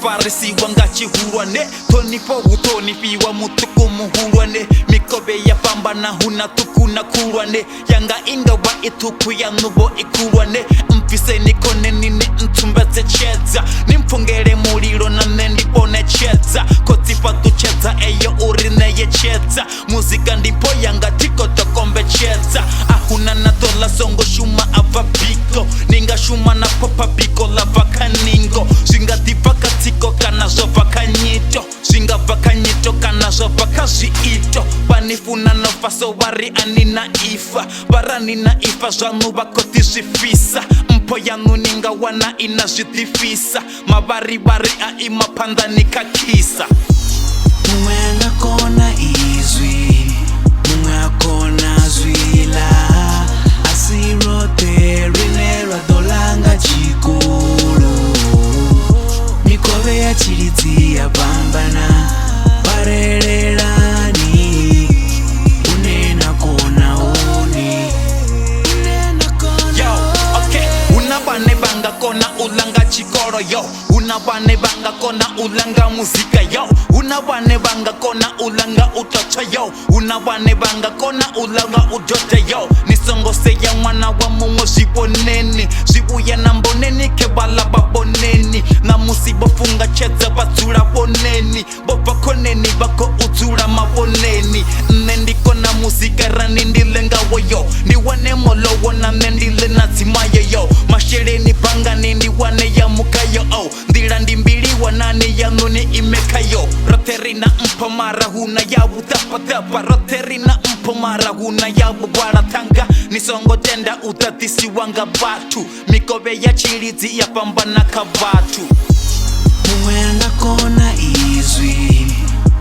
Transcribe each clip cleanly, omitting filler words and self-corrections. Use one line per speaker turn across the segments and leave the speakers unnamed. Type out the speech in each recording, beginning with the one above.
farisi wanga chihurwane Tonipo utonipiwa mutuku muhurwane Mikobe ya pambana huna tuku na kurwane Yanga inga wa ituku ya nubo ikurwane Mfise nikone nini ntumbeze cheza Nimfungere muliro na nendipone cheza Kotipa tucheza eyo urine ye cheza Muzika ndipo yanga tiko tokombe cheza Ahuna na dola songo shuma ava biko Ninga shuma na popa biko lava kaningo Zinga diva katiko kana zova kanyito Zinga vakanyito kana zova kazi ito Panifuna no faso wari anina ifa Barani na ifa zanu bakoti zifisa Mpo yanu ninga wana ina zitifisa Mabari bari a ima panda nikakisa
Mwenga kona izwi Mwenga kona zwila Asirote rinera dolanga chikulu Mikobe ya chirizi ya bambana Barererani Unena kona uni
Yo, okay Unabane banga kona ulanga chikoro yo Unabane banga kona ulanga muzika yo Unabane banga kona ulanga utoto yo Unabane banga kona ulanga ujote yo Nisongo seya mwana wa mungo ziboneni Zibuya na mboneni kebala baboneni Na musibo funga cheza batura boneni Boba koneni bako utura maboneni Nendiko na muzika rani ndilenga woyo Niwane molo wana nendile nazimaye yo Mashereni panga nindi wane ya mukayo oh Ndira ndimbili wanane ya nuni imekayo Roterina mpamara huna yabu dapa dapa Roterina mpamara huna yabu waratanga Nisongo tenda utatisi wanga batu Mikobe ya chirizi ya pambana kabatu
Mwenga kona izwi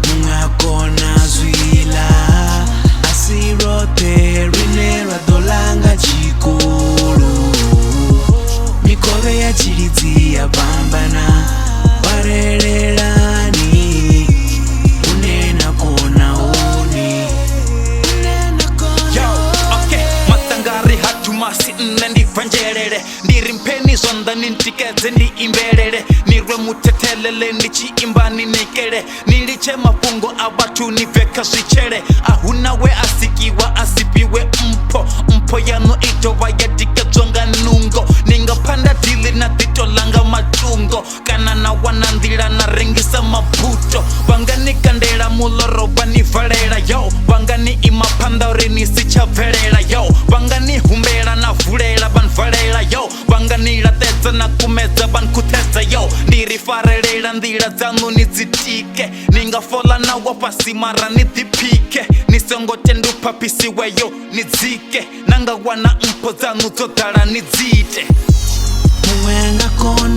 Mwenga kona zwila Asirote rinera dolanga chikulu Mikobe ya chirizi ya bambana Barererani Unena kona uni
Yo, okay Matangari hatumasi nnendi fanjerere Ndiri mpeni zonda nintikeze ndi imbelele Nirwe mutetelele ndichi imbani nikere Niliche mafungo abatu niveka zichere Ahunawe asikiwa asipiwe mpo Mpo yanu itowa yatike zonga nungo Ninga panda dili na dito langa matungo Kana na wanandira na ringisa mabuto Wangani kandela muloro bani valera yo Wangani imapanda urini sicha velera yo Wangani humbera na vulera ban valera yo Wangani lateza na kumeza ban kuteza yo Ndiri farelera ndira zanu nizitike Ninga fola na wapasi mara nidipike Nisongo tendu papisi weyo nizike Nanga wana mpo zanu zotara nizite
Mwenga kona